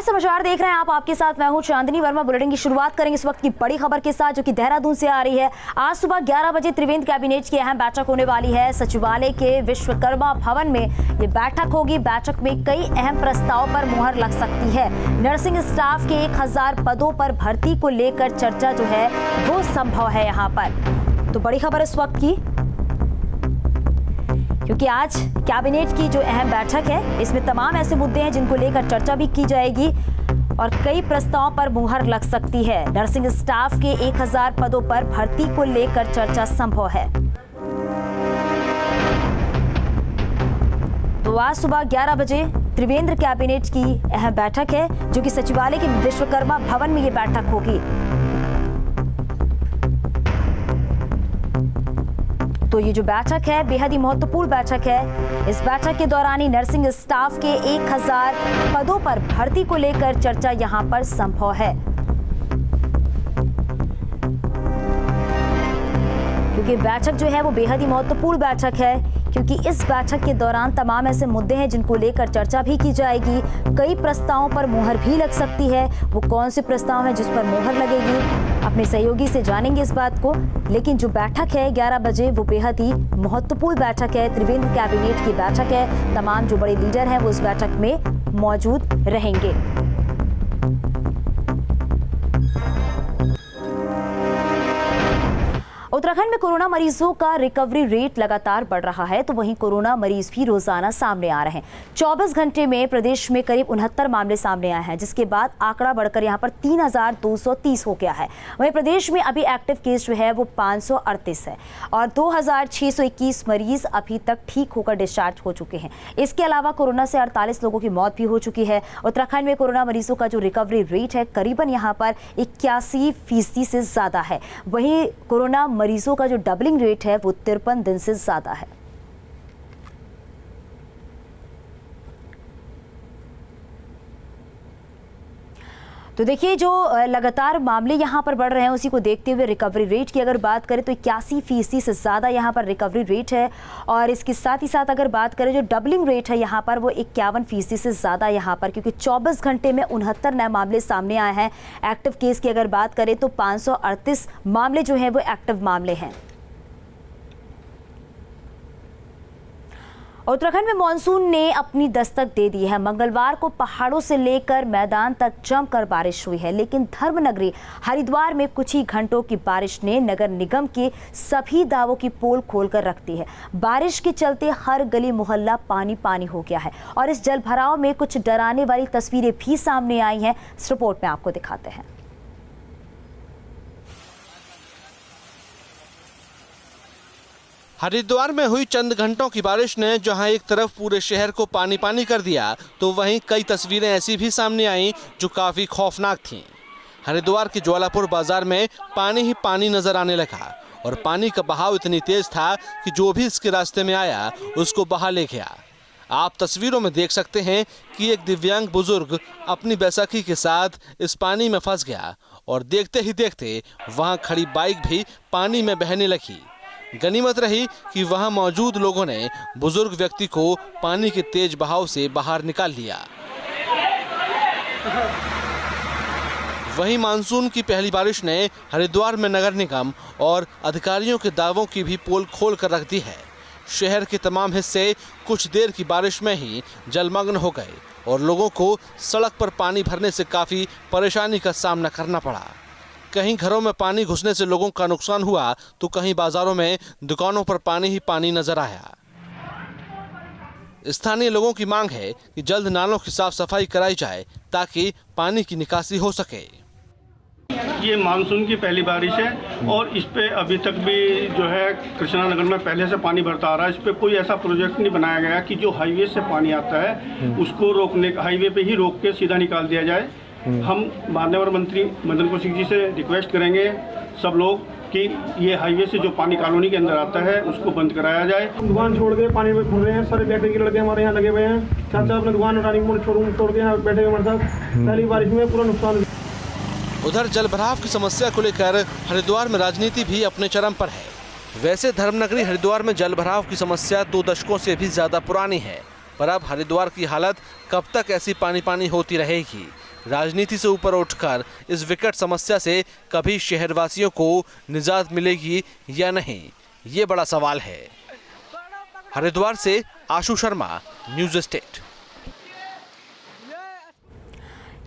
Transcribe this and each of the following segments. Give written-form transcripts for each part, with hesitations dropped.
समाचार देख रहे हैं आप, आपके साथ मैं हूं चांदनी वर्मा। बुलेटिन की शुरुआत करेंगे इस वक्त की बड़ी खबर के साथ, जो कि देहरादून से आ रही है। आज सुबह 11 बजे त्रिवेंद्र कैबिनेट की अहम बैठक होने वाली है। सचिवालय के विश्वकर्मा भवन में ये बैठक होगी। बैठक में कई अहम प्रस्ताव पर मुहर लग सकती है। नर्सिंग स्टाफ के 1000 पदों पर भर्ती को लेकर चर्चा जो है वो संभव है यहाँ पर। तो बड़ी खबर इस वक्त की, क्योंकि आज कैबिनेट की जो अहम बैठक है इसमें तमाम ऐसे मुद्दे हैं जिनको लेकर चर्चा भी की जाएगी और कई प्रस्ताव पर मुहर लग सकती है। नर्सिंग स्टाफ के 1000 पदों पर भर्ती को लेकर चर्चा संभव है। तो आज सुबह 11 बजे त्रिवेंद्र कैबिनेट की अहम बैठक है, जो कि सचिवालय के विश्वकर्मा भवन में ये बैठक होगी। तो ये जो बैठक है बेहद ही महत्वपूर्ण बैठक है। इस बैठक के दौरान ही नर्सिंग स्टाफ के 1000 पदों पर भर्ती को लेकर चर्चा यहां पर संभव है, क्योंकि बैठक जो है वो बेहद ही महत्वपूर्ण बैठक है, क्योंकि इस बैठक के दौरान तमाम ऐसे मुद्दे हैं जिनको लेकर चर्चा भी की जाएगी। कई प्रस्तावों पर मुहर भी लग सकती है। वो कौन से प्रस्ताव हैं जिस पर मुहर लगेगी, अपने सहयोगी से जानेंगे इस बात को। लेकिन जो बैठक है 11 बजे वो बेहद ही महत्वपूर्ण बैठक है। त्रिवेंद्र कैबिनेट की बैठक है। तमाम जो बड़े लीडर हैं वो इस बैठक में मौजूद रहेंगे। उत्तराखंड में कोरोना मरीजों का रिकवरी रेट लगातार बढ़ रहा है, तो वहीं कोरोना मरीज भी रोजाना सामने आ रहे हैं। 24 घंटे में प्रदेश में करीब 69 मामले सामने आए हैं, जिसके बाद आंकड़ा बढ़कर यहां पर 3230 हो गया है। वहीं प्रदेश में अभी एक्टिव केस जो है वो 538 है और 2621 मरीज अभी तक ठीक होकर डिस्चार्ज हो चुके हैं। इसके अलावा कोरोना से 48 लोगों की मौत भी हो चुकी है। उत्तराखंड में कोरोना मरीजों का जो रिकवरी रेट है करीबन यहाँ पर 81% से ज्यादा है। वहीं कोरोना मरीजों का जो डबलिंग रेट है वो 53 दिन से ज्यादा है। तो देखिए, जो लगातार मामले यहाँ पर बढ़ रहे हैं उसी को देखते हुए रिकवरी रेट की अगर बात करें तो 81% से ज़्यादा यहाँ पर रिकवरी रेट है। और इसके साथ ही साथ अगर बात करें जो डबलिंग रेट है यहाँ पर वो 51% से ज़्यादा यहाँ पर, क्योंकि 24 घंटे में 69 नए मामले सामने आए हैं। एक्टिव केस की अगर बात करें तो 538 मामले जो हैं वो एक्टिव मामले हैं। उत्तराखंड में मानसून ने अपनी दस्तक दे दी है। मंगलवार को पहाड़ों से लेकर मैदान तक जमकर बारिश हुई है, लेकिन धर्मनगरी हरिद्वार में कुछ ही घंटों की बारिश ने नगर निगम के सभी दावों की पोल खोलकर रख दी है। बारिश के चलते हर गली मोहल्ला पानी पानी हो गया है और इस जलभराव में कुछ डराने वाली तस्वीरें भी सामने आई हैं। इस रिपोर्ट में आपको दिखाते हैं। हरिद्वार में हुई चंद घंटों की बारिश ने जहां एक तरफ पूरे शहर को पानी पानी कर दिया, तो वहीं कई तस्वीरें ऐसी भी सामने आईं जो काफी खौफनाक थीं। हरिद्वार के ज्वालापुर बाजार में पानी ही पानी नजर आने लगा और पानी का बहाव इतनी तेज था कि जो भी इसके रास्ते में आया उसको बहा ले गया। आप तस्वीरों में देख सकते हैं कि एक दिव्यांग बुजुर्ग अपनी बैसाखी के साथ इस पानी में फंस गया और देखते ही देखते वहां खड़ी बाइक भी पानी में बहने लगी। गनीमत रही कि वहां मौजूद लोगों ने बुजुर्ग व्यक्ति को पानी के तेज बहाव से बाहर निकाल लिया। वहीं मानसून की पहली बारिश ने हरिद्वार में नगर निगम और अधिकारियों के दावों की भी पोल खोल कर रख दी है। शहर के तमाम हिस्से कुछ देर की बारिश में ही जलमग्न हो गए और लोगों को सड़क पर पानी भरने से काफी परेशानी का सामना करना पड़ा। कहीं घरों में पानी घुसने से लोगों का नुकसान हुआ, तो कहीं बाजारों में दुकानों पर पानी ही पानी नजर आया। स्थानीय लोगों की मांग है कि जल्द नालों की साफ सफाई कराई जाए ताकि पानी की निकासी हो सके। ये मानसून की पहली बारिश है और इस पे अभी तक भी जो है कृष्णा नगर में पहले से पानी भरता आ रहा है। इस पे कोई ऐसा प्रोजेक्ट नहीं बनाया गया कि जो हाईवे से पानी आता है उसको रोकने, हाईवे पे ही रोक के सीधा निकाल दिया जाए। हम माननीय मंत्री मदन कौशिक जी से रिक्वेस्ट करेंगे सब लोग कि ये हाईवे से जो पानी कॉलोनी के अंदर आता है उसको बंद कराया जाए। दुकान छोड़ के पानी में घूम रहे हैं, सारे बैटरी के लड़के हमारे यहाँ लगे हुए हैं। चाचा अपने दुकान छोड़ के यहाँ बैठे हुए हमारे साथ। पहली बारिश में पूरा नुकसान। उधर जलभराव की समस्या को लेकर हरिद्वार में राजनीति भी अपने चरम पर है। वैसे धर्मनगरी हरिद्वार में जलभराव की समस्या 2 दशकों से भी ज्यादा पुरानी है, पर अब हरिद्वार की हालत कब तक ऐसी पानी पानी होती रहेगी, राजनीति से ऊपर उठकर इस विकट समस्या से कभी शहरवासियों को निजात मिलेगी या नहीं, ये बड़ा सवाल है। हरिद्वार से आशु शर्मा, न्यूज़ स्टेट।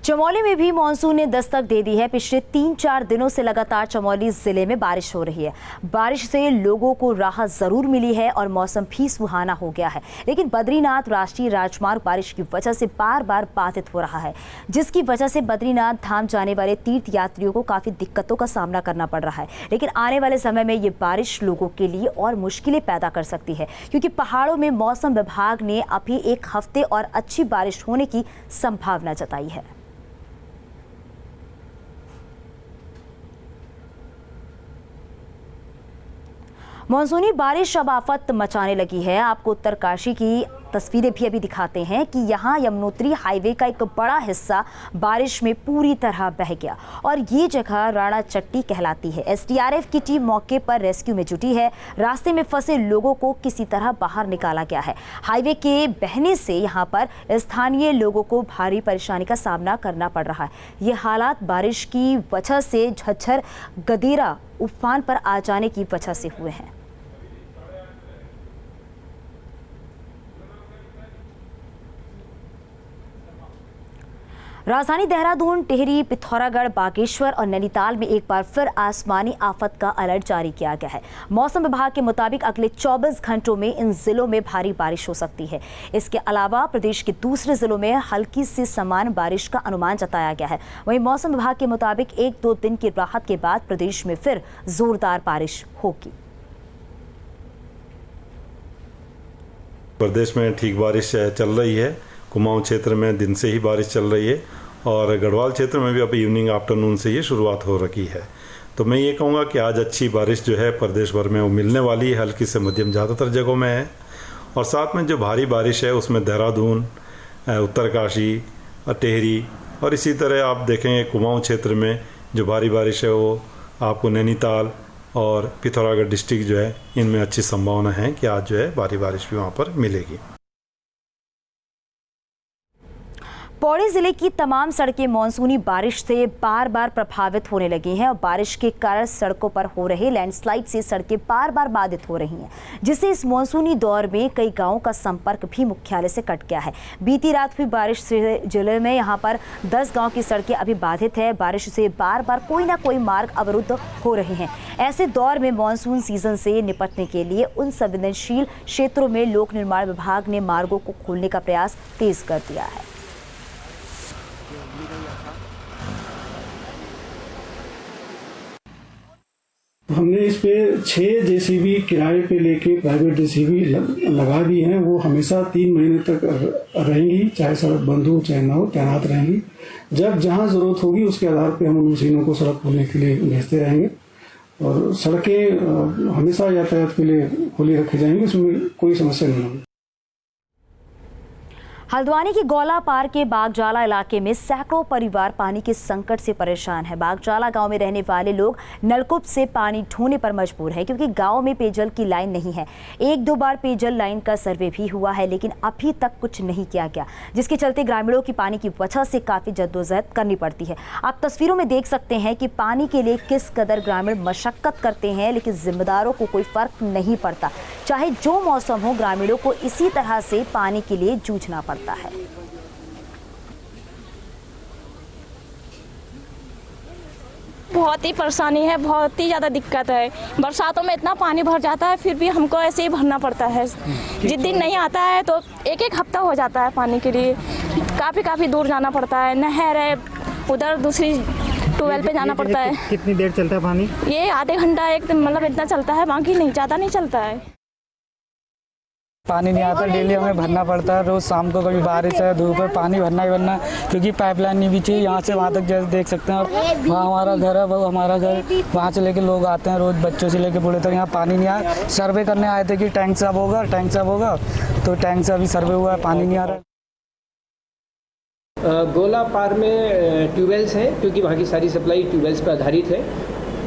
चमोली में भी मानसून ने दस्तक दे दी है। पिछले 3-4 दिनों से लगातार चमोली जिले में बारिश हो रही है। बारिश से लोगों को राहत जरूर मिली है और मौसम भी सुहाना हो गया है, लेकिन बद्रीनाथ राष्ट्रीय राजमार्ग बारिश की वजह से बार बार बाधित हो रहा है, जिसकी वजह से बद्रीनाथ धाम जाने वाले तीर्थ यात्रियों को काफी दिक्कतों का सामना करना पड़ रहा है। लेकिन आने वाले समय में ये बारिश लोगों के लिए और मुश्किलें पैदा कर सकती है, क्योंकि पहाड़ों में मौसम विभाग ने अभी 1 हफ्ते और अच्छी बारिश होने की संभावना जताई है। मानसूनी बारिश अब आफत मचाने लगी है। आपको उत्तरकाशी की तस्वीरें भी अभी दिखाते हैं कि यहाँ यमुनोत्री हाईवे का एक बड़ा हिस्सा बारिश में पूरी तरह बह गया और ये जगह राणा चट्टी कहलाती है। एसडीआरएफ की टीम मौके पर रेस्क्यू में जुटी है। रास्ते में फंसे लोगों को किसी तरह बाहर निकाला गया है। हाईवे के बहने से यहाँ पर स्थानीय लोगों को भारी परेशानी का सामना करना पड़ रहा है। ये हालात बारिश की वजह से झज्जर गदेरा उफान पर आ जाने की वजह से हुए हैं। राजधानी देहरादून, टिहरी, पिथौरागढ़, बागेश्वर और नैनीताल में एक बार फिर आसमानी आफत का अलर्ट जारी किया गया है। मौसम विभाग के मुताबिक अगले 24 घंटों में इन जिलों में भारी बारिश हो सकती है। इसके अलावा प्रदेश के दूसरे जिलों में हल्की से सामान्य बारिश का अनुमान जताया गया है। वहीं मौसम विभाग के मुताबिक 1-2 दिन की राहत के बाद प्रदेश में फिर जोरदार बारिश होगी। प्रदेश में ठीक बारिश चल रही है। कुमाऊं क्षेत्र में दिन से ही बारिश चल रही है और गढ़वाल क्षेत्र में भी अब इवनिंग आफ्टरनून से ये शुरुआत हो रखी है। तो मैं ये कहूँगा कि आज अच्छी बारिश जो है प्रदेश भर में वो मिलने वाली है। हल्की से मध्यम ज़्यादातर जगहों में है और साथ में जो भारी बारिश है उसमें देहरादून, उत्तरकाशी, टिहरी और इसी तरह आप देखेंगे कुमाऊं क्षेत्र में जो भारी बारिश है वो आपको नैनीताल और पिथौरागढ़ डिस्ट्रिक्ट जो है इनमें अच्छी संभावना है कि आज जो है भारी बारिश भी वहाँ पर मिलेगी। पौड़ी जिले की तमाम सड़कें मानसूनी बारिश से बार बार प्रभावित होने लगी हैं और बारिश के कारण सड़कों पर हो रहे लैंडस्लाइड से सड़कें बार बार बाधित हो रही हैं, जिससे इस मानसूनी दौर में कई गांवों का संपर्क भी मुख्यालय से कट गया है। बीती रात हुई बारिश से जिले में यहां पर 10 गांव की सड़कें अभी बाधित है। बारिश से बार बार कोई ना कोई मार्ग अवरुद्ध हो रहे हैं। ऐसे दौर में मानसून सीजन से निपटने के लिए उन संवेदनशील क्षेत्रों में लोक निर्माण विभाग ने मार्गों को खोलने का प्रयास तेज कर दिया है। हमने इस पे 6 जेसीबी किराए पे लेके प्राइवेट जेसीबी लगा दी हैं। वो हमेशा 3 महीने तक रहेंगी, चाहे सड़क बंद हो चाहे ना हो, तैनात रहेंगी। जब जहां जरूरत होगी उसके आधार पे हम उन मशीनों को सड़क खोलने के लिए भेजते रहेंगे और सड़कें हमेशा यातायात के लिए खुली रखी जाएंगी, उसमें कोई समस्या नहीं होगी। हल्द्वानी के गौला पार के बागजाला इलाके में सैकड़ों परिवार पानी के संकट से परेशान है। बागजाला गांव में रहने वाले लोग नलकूप से पानी ढोने पर मजबूर है, क्योंकि गांव में पेयजल की लाइन नहीं है। 1-2 बार पेयजल लाइन का सर्वे भी हुआ है, लेकिन अभी तक कुछ नहीं किया गया, जिसके चलते ग्रामीणों की पानी की वजह से काफी जद्दोजहद करनी पड़ती है। आप तस्वीरों में देख सकते हैं कि पानी के लिए किस कदर ग्रामीण मशक्कत करते हैं, लेकिन जिम्मेदारों को कोई फर्क नहीं पड़ता। चाहे जो मौसम हो, ग्रामीणों को इसी तरह से पानी के लिए जूझना पड़ता है। बहुत ही परेशानी है, बहुत ही ज़्यादा दिक्कत है। बरसातों में इतना पानी भर जाता है, फिर भी हमको ऐसे ही भरना पड़ता है। जिस दिन नहीं आता है तो 1-1 हफ्ता हो जाता है पानी के लिए। काफ़ी दूर जाना पड़ता है, नहर है उधर, दूसरी ट्यूबवेल पे जाना पड़ता है। कितनी देर चलता है पानी? ये आधे घंटा मतलब इतना चलता है, बाकी नहीं, ज़्यादा नहीं चलता है। पानी नहीं आता, डेली हमें भरना पड़ता है। रोज़ शाम को कभी बारिश है, धूप है, पानी भरना ही भरना, क्योंकि पाइपलाइन नहीं बिछी। यहाँ से वहाँ तक जैसे देख सकते हैं, वहाँ हमारा घर है, वो हमारा घर, वहाँ से लेके लोग आते हैं रोज़, बच्चों से लेके बूढ़े तक। यहाँ पानी नहीं आया। सर्वे करने आए थे कि टैंक साफ होगा, तो टैंक से अभी सर्वे हुआ है, पानी नहीं आ रहा है। गोला पार में ट्यूबवेल्स हैं, क्योंकि वहाँ की सारी सप्लाई ट्यूबवेल्स पर आधारित है।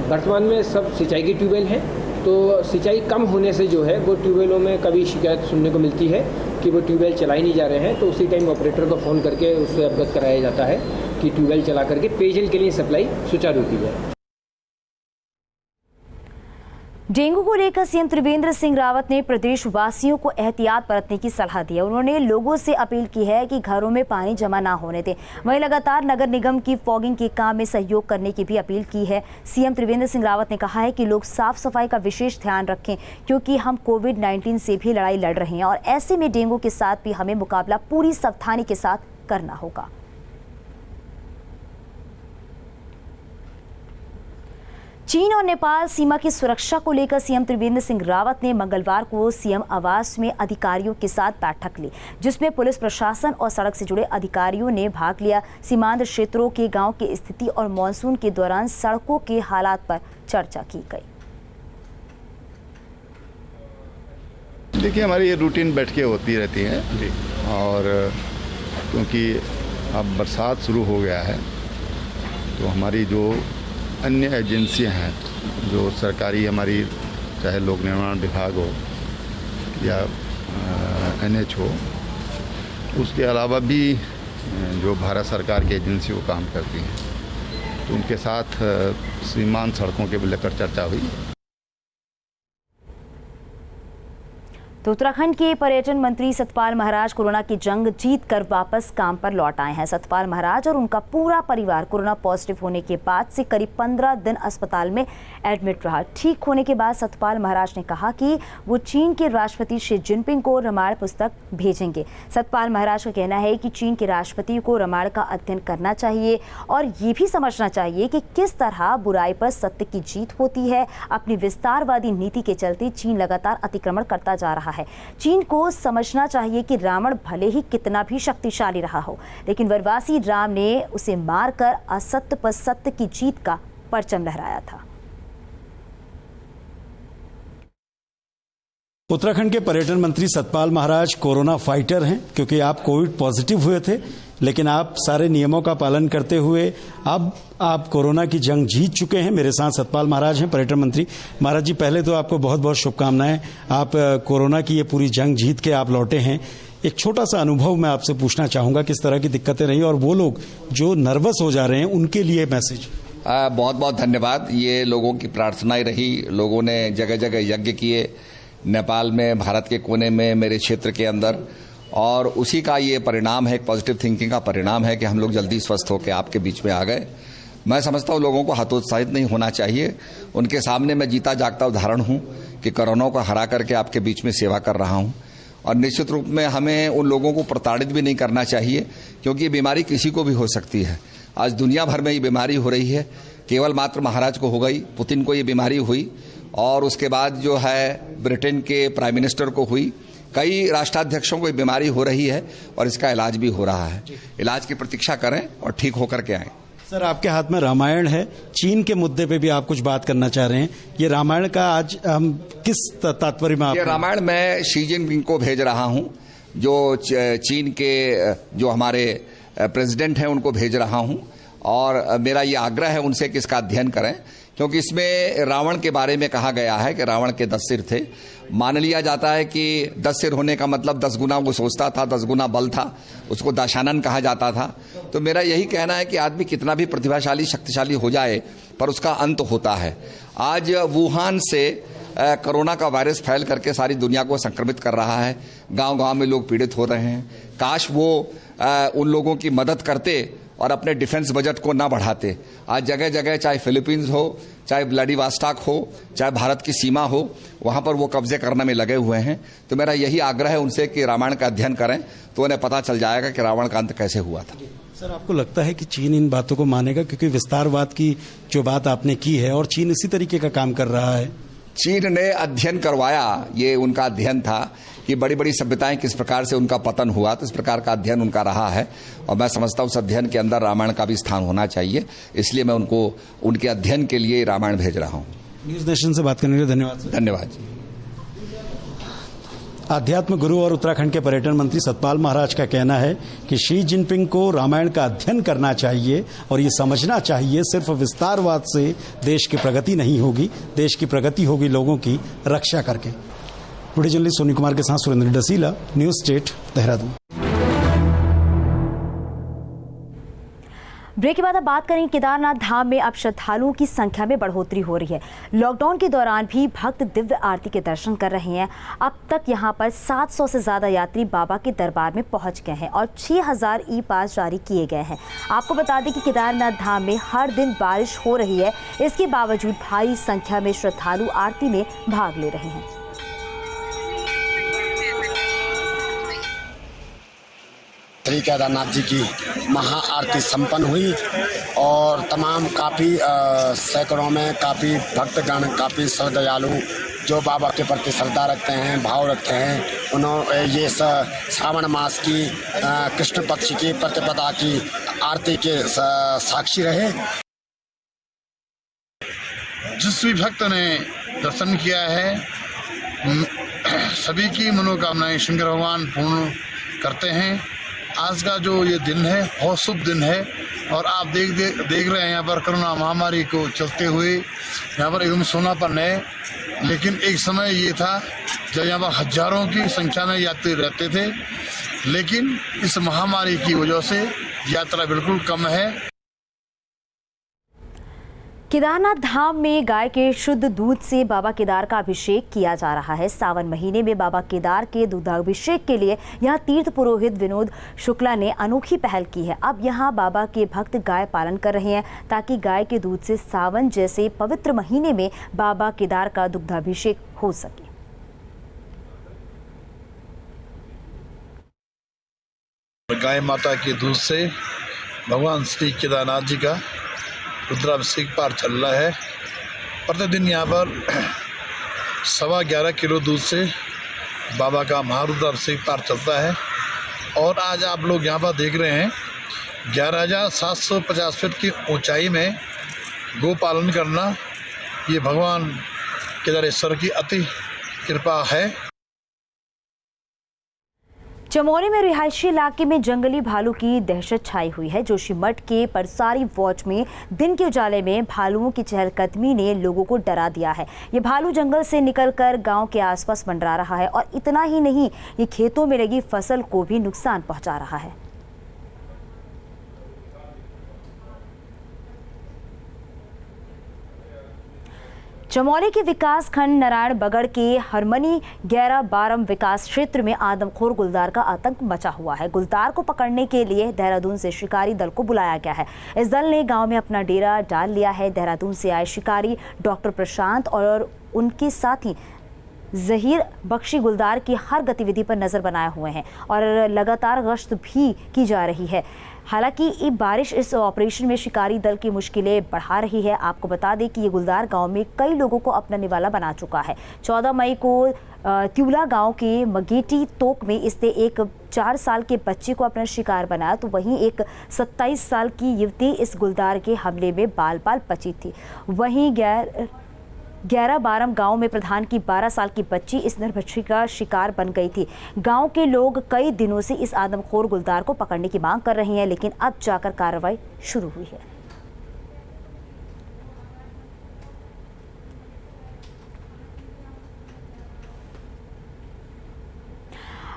वर्तमान में सब सिंचाई की ट्यूबवेल हैं, तो सिंचाई कम होने से जो है वो ट्यूबवेलों में कभी शिकायत सुनने को मिलती है कि वो ट्यूबवेल चलाई नहीं जा रहे हैं, तो उसी टाइम ऑपरेटर को फ़ोन करके उससे अवगत कराया जाता है। कि ट्यूबवेल चला करके पेयजल के लिए सप्लाई सुचारू की जाए। डेंगू को लेकर सीएम त्रिवेंद्र सिंह रावत ने प्रदेशवासियों को एहतियात बरतने की सलाह दी है। उन्होंने लोगों से अपील की है कि घरों में पानी जमा ना होने दें। वहीं लगातार नगर निगम की फॉगिंग के काम में सहयोग करने की भी अपील की है। सीएम त्रिवेंद्र सिंह रावत ने कहा है कि लोग साफ सफाई का विशेष ध्यान रखें, क्योंकि हम कोविड-19 से भी लड़ाई लड़ रहे हैं और ऐसे में डेंगू के साथ भी हमें मुकाबला पूरी सावधानी के साथ करना होगा। चीन और नेपाल सीमा की सुरक्षा को लेकर सीएम त्रिवेंद्र सिंह रावत ने मंगलवार को सीएम आवास में अधिकारियों के साथ बैठक ली, जिसमें पुलिस प्रशासन और सड़क से जुड़े अधिकारियों ने भाग लिया। सीमांत क्षेत्रों के गांव की स्थिति और मानसून के दौरान सड़कों के हालात पर चर्चा की गई। देखिए, हमारी ये रूटीन बैठकें होती रहती हैं और क्योंकि अब बरसात शुरू हो गया है तो हमारी जो अन्य एजेंसियां हैं, जो सरकारी हमारी, चाहे लोक निर्माण विभाग हो या NH हो, उसके अलावा भी जो भारत सरकार की एजेंसी वो काम करती हैं, तो उनके साथ सीमांत सड़कों के लेकर चर्चा हुई। तो उत्तराखंड के पर्यटन मंत्री सतपाल महाराज कोरोना की जंग जीत कर वापस काम पर लौट आए हैं। सतपाल महाराज और उनका पूरा परिवार कोरोना पॉजिटिव होने के बाद से करीब 15 दिन अस्पताल में एडमिट रहा। ठीक होने के बाद सतपाल महाराज ने कहा कि वो चीन के राष्ट्रपति शी जिनपिंग को रामायण पुस्तक भेजेंगे। सतपाल महाराज का कहना है कि चीन के राष्ट्रपति को रामायण का अध्ययन करना चाहिए और ये भी समझना चाहिए कि किस तरह बुराई पर सत्य की जीत होती है। अपनी विस्तारवादी नीति के चलते चीन लगातार अतिक्रमण करता जा रहा है। चीन को समझना चाहिए कि रावण भले ही कितना भी शक्तिशाली रहा हो, लेकिन वनवासी राम ने उसे मारकर असत्य पर सत्य की जीत का परचम लहराया था। उत्तराखंड के पर्यटन मंत्री सतपाल महाराज कोरोना फाइटर हैं, क्योंकि आप कोविड पॉजिटिव हुए थे, लेकिन आप सारे नियमों का पालन करते हुए अब आप कोरोना की जंग जीत चुके हैं। मेरे साथ सतपाल महाराज हैं, पर्यटन मंत्री। महाराज जी, पहले तो आपको बहुत बहुत शुभकामनाएं। आप कोरोना की ये पूरी जंग जीत के आप लौटे हैं। एक छोटा सा अनुभव मैं आपसे पूछना चाहूंगा, किस तरह की दिक्कतें रही और वो लोग जो नर्वस हो जा रहे हैं उनके लिए मैसेज। बहुत बहुत धन्यवाद। ये लोगों की प्रार्थनाएं रही, लोगों ने जगह जगह यज्ञ किए, नेपाल में, भारत के कोने में, मेरे क्षेत्र के अंदर, और उसी का ये परिणाम है, एक पॉजिटिव थिंकिंग का परिणाम है कि हम लोग जल्दी स्वस्थ होकर आपके बीच में आ गए। मैं समझता हूँ लोगों को हतोत्साहित नहीं होना चाहिए। उनके सामने मैं जीता जागता उदाहरण हूँ कि कोरोना को हरा करके आपके बीच में सेवा कर रहा हूँ। और निश्चित रूप में हमें उन लोगों को प्रताड़ित भी नहीं करना चाहिए, क्योंकि ये बीमारी किसी को भी हो सकती है। आज दुनिया भर में ये बीमारी हो रही है, केवल मात्र महाराज को हो गई, पुतिन को ये बीमारी हुई, और उसके बाद जो है ब्रिटेन के प्राइम मिनिस्टर को हुई, कई राष्ट्राध्यक्षों को ये बीमारी हो रही है और इसका इलाज भी हो रहा है। इलाज की प्रतीक्षा करें और ठीक होकर के आएं। सर, आपके हाथ में रामायण है, चीन के मुद्दे पे भी आप कुछ बात करना चाह रहे हैं। ये रामायण का आज हम किस तात्पर्य में? ये रामायण मैं शी जिनपिंग को भेज रहा हूं, जो चीन के जो हमारे प्रेसिडेंट हैं उनको भेज रहा हूं, और मेरा ये आग्रह है उनसे कि इसका अध्ययन करें, क्योंकि इसमें रावण के बारे में कहा गया है कि रावण के 10 सिर थे। मान लिया जाता है कि 10 सिर होने का मतलब 10 गुना वो सोचता था, 10 गुना बल था, उसको दशानन कहा जाता था। तो मेरा यही कहना है कि आदमी कितना भी प्रतिभाशाली, शक्तिशाली हो जाए, पर उसका अंत होता है। आज वुहान से कोरोना का वायरस फैल करके सारी दुनिया को संक्रमित कर रहा है। गांव-गांव में लोग पीड़ित हो रहे हैं। काश वो उन लोगों की मदद करते और अपने डिफेंस बजट को ना बढ़ाते। आज जगह जगह, चाहे फिलीपींस हो, चाहे व्लादिवोस्टॉक हो, चाहे भारत की सीमा हो, वहां पर वो कब्जे करने में लगे हुए हैं। तो मेरा यही आग्रह है उनसे कि रामायण का अध्ययन करें, तो उन्हें पता चल जाएगा कि रावण का अंत कैसे हुआ था। सर, आपको लगता है कि चीन इन बातों को मानेगा? क्योंकि विस्तारवाद की जो बात आपने की है और चीन इसी तरीके का काम कर रहा है। चीन ने अध्ययन करवाया, ये उनका अध्ययन था कि बड़ी बड़ी सभ्यताएं किस प्रकार से उनका पतन हुआ, तो इस प्रकार का अध्ययन उनका रहा है, और मैं समझता हूं उस अध्ययन के अंदर रामायण का भी स्थान होना चाहिए। इसलिए मैं उनको उनके अध्ययन के लिए रामायण भेज रहा हूं। न्यूज नेशन से बात करने के लिए धन्यवाद। धन्यवाद जी। आध्यात्म गुरु और उत्तराखंड के पर्यटन मंत्री सतपाल महाराज का कहना है कि शी जिनपिंग को रामायण का अध्ययन करना चाहिए और ये समझना चाहिए सिर्फ विस्तारवाद से देश की प्रगति नहीं होगी, देश की प्रगति होगी लोगों की रक्षा करके। वीडियो जर्नलिस्ट सोनी कुमार के साथ Surendra Dasila, news state, Dehradun. Break के बाद अब बात करें केदारनाथ धाम में अब श्रद्धालुओं की संख्या में बढ़ोतरी हो रही है। लॉकडाउन के दौरान भी भक्त दिव्य आरती के दर्शन कर रहे हैं। अब तक यहां पर 700 से ज्यादा यात्री बाबा के दरबार में पहुंच गए हैं और 6000 ई पास जारी किए गए हैं। आपको बता दें कि केदारनाथ धाम में हर दिन बारिश हो रही है, इसके बावजूद भारी संख्या में श्रद्धालु आरती में भाग ले रहे हैं। श्री केदारनाथ जी की महाआरती संपन्न हुई और तमाम काफ़ी सैकड़ों में काफ़ी भक्तगण, काफ़ी श्रद्धालु जो बाबा के प्रति श्रद्धा रखते हैं, भाव रखते हैं, उन्होंने ये श्रावण मास की कृष्ण पक्ष की प्रतिपदा की आरती के साक्षी रहे। जिस भी भक्त ने दर्शन किया है, सभी की मनोकामनाएं शंकर भगवान पूर्ण करते हैं। आज का जो ये दिन है बहुत शुभ दिन है और आप देख रहे हैं यहाँ पर कोरोना महामारी को चलते हुए यहाँ पर एकदम सोनापन है। लेकिन एक समय ये था जब यहाँ पर हजारों की संख्या में यात्री रहते थे, लेकिन इस महामारी की वजह से यात्रा बिल्कुल कम है। केदारनाथ धाम में गाय के शुद्ध दूध से बाबा केदार का अभिषेक किया जा रहा है। सावन महीने में बाबा केदार के दूधाभिषेक के लिए यहां तीर्थ पुरोहित विनोद शुक्ला ने अनोखी पहल की है। अब यहां बाबा के भक्त गाय पालन कर रहे हैं ताकि गाय के दूध से सावन जैसे पवित्र महीने में बाबा केदार का दुग्धाभिषेक हो सके। गाय माता के दूध से भगवान श्री केदारनाथ जी का रुद्राभिषेक पार चल रहा है। प्रतिदिन यहाँ पर 11.25 किलो दूध से बाबा का महारुद्राभिषेक पार चलता है और आज आप लोग यहाँ पर देख रहे हैं 11,750 फीट की ऊंचाई में गो पालन करना, ये भगवान केदारेश्वर की अति कृपा है। चमोली में रिहायशी इलाके में जंगली भालू की दहशत छाई हुई है। जोशीमठ के परसारी वॉच में दिन के उजाले में भालुओं की चहलकदमी ने लोगों को डरा दिया है। ये भालू जंगल से निकलकर गांव के आसपास मंडरा रहा है और इतना ही नहीं, ये खेतों में लगी फसल को भी नुकसान पहुंचा रहा है। चमोली के विकास खंड नारायण बगड़ के हरमनी 11-12 विकास क्षेत्र में आदमखोर गुलदार का आतंक मचा हुआ है। गुलदार को पकड़ने के लिए देहरादून से शिकारी दल को बुलाया गया है। इस दल ने गांव में अपना डेरा डाल लिया है। देहरादून से आए शिकारी डॉक्टर प्रशांत और उनके साथी जहीर बख्शी गुलदार की हर गतिविधि पर नजर बनाए हुए हैं और लगातार गश्त भी की जा रही है। हालांकि ये बारिश इस ऑपरेशन में शिकारी दल की मुश्किलें बढ़ा रही है। आपको बता दें कि ये गुलदार गांव में कई लोगों को अपना निवाला बना चुका है। 14 मई को त्यूला गांव के मगेटी तोक में इसने एक 4 साल के बच्चे को अपना शिकार बनाया, तो वहीं एक 27 साल की युवती इस गुलदार के हमले में बाल बाल बची थी। वहीं 11-12 गांव में प्रधान की 12 साल की बच्ची इस नरभक्षी का शिकार बन गई थी। गांव के लोग कई दिनों से इस आदमखोर गुलदार को पकड़ने की मांग कर रहे हैं, लेकिन अब जाकर कार्रवाई शुरू हुई है।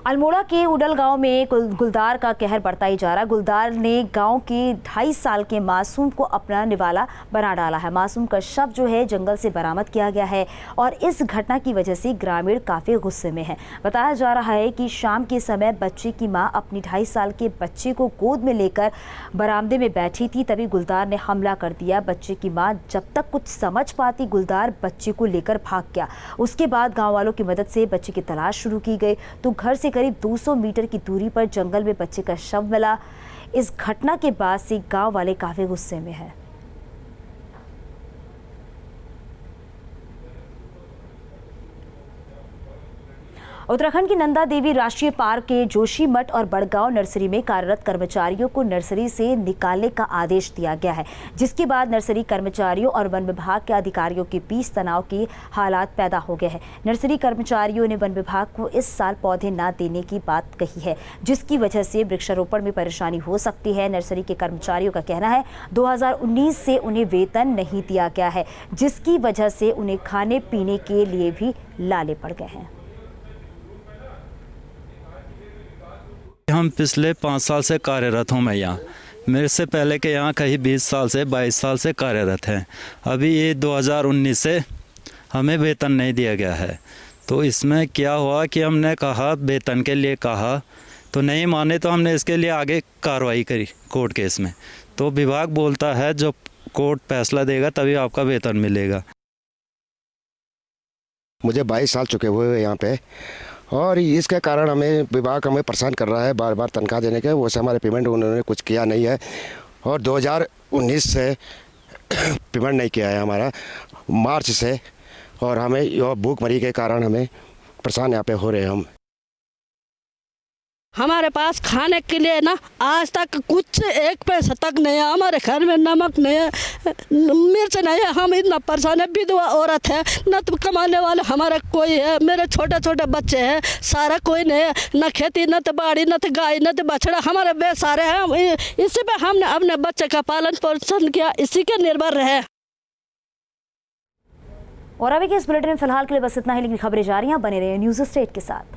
अल्मोड़ा के उडल गांव में गुलदार का कहर बढ़ता ही जा रहा है। गुलदार ने गांव के 2.5 साल के मासूम को अपना निवाला बना डाला है। मासूम का शव जो है जंगल से बरामद किया गया है और इस घटना की वजह से ग्रामीण काफ़ी गुस्से में हैं। बताया जा रहा है कि शाम के समय बच्चे की मां अपनी 2.5 साल के बच्चे को गोद में लेकर बरामदे में बैठी थी, तभी गुलदार ने हमला कर दिया। बच्चे की मां जब तक कुछ समझ पाती, गुलदार बच्चे को लेकर भाग गया। उसके बाद गाँव वालों की मदद से बच्चे की तलाश शुरू की गई तो घर से करीब 200 मीटर की दूरी पर जंगल में बच्चे का शव मिला। इस घटना के बाद से गांव वाले काफी गुस्से में हैं। उत्तराखंड की नंदा देवी राष्ट्रीय पार्क के जोशीमठ और बड़गांव नर्सरी में कार्यरत कर्मचारियों को नर्सरी से निकालने का आदेश दिया गया है, जिसके बाद नर्सरी कर्मचारियों और वन विभाग के अधिकारियों के बीच तनाव के हालात पैदा हो गए हैं। नर्सरी कर्मचारियों ने वन विभाग को इस साल पौधे न देने की बात कही है, जिसकी वजह से वृक्षारोपण में परेशानी हो सकती है। नर्सरी के कर्मचारियों का कहना है 2019 से उन्हें वेतन नहीं दिया गया है, जिसकी वजह से उन्हें खाने पीने के लिए भी लाले पड़ गए हैं। हम पिछले 5 साल से कार्यरत हूँ मैं यहाँ, मेरे से पहले के यहाँ कहीं 20 साल से 22 साल से कार्यरत हैं। अभी ये 2019 से हमें वेतन नहीं दिया गया है। तो इसमें क्या हुआ कि हमने कहा, वेतन के लिए कहा तो नहीं माने, तो हमने इसके लिए आगे कार्रवाई करी कोर्ट केस में। तो विभाग बोलता है जब कोर्ट फैसला देगा तभी आपका वेतन मिलेगा। मुझे 22 साल चुके हुए हैं यहाँ पे, और इसके कारण हमें विभाग हमें परेशान कर रहा है बार बार तनख्वाह देने के। वैसे हमारे पेमेंट उन्होंने कुछ किया नहीं है, और 2019 से पेमेंट नहीं किया है हमारा, मार्च से। और हमें भूखमरी के कारण हमें परेशान यहाँ पे हो रहे हैं हम। हमारे पास खाने के लिए ना आज तक कुछ 1 पैसा तक नहीं है। हमारे घर में नमक नहीं है, मिर्च नहीं है। हम इतना परेशान है, विधवा औरत है, न तो कमाने वाले हमारा कोई है। मेरे छोटे छोटे बच्चे हैं, सारा कोई नहीं है, न खेती, न तो बाड़ी, न तो गाय, न तो बछड़ा, हमारे बेसारे हैं। इसी पे हमने अपने बच्चे का पालन पोषण किया, इसी के निर्भर रहे। और अभी के इस बुलेटिन में फिलहाल के लिए बस इतना ही, लेकिन खबरें जारी हैं, बने रहिए न्यूज़ स्टेट के साथ।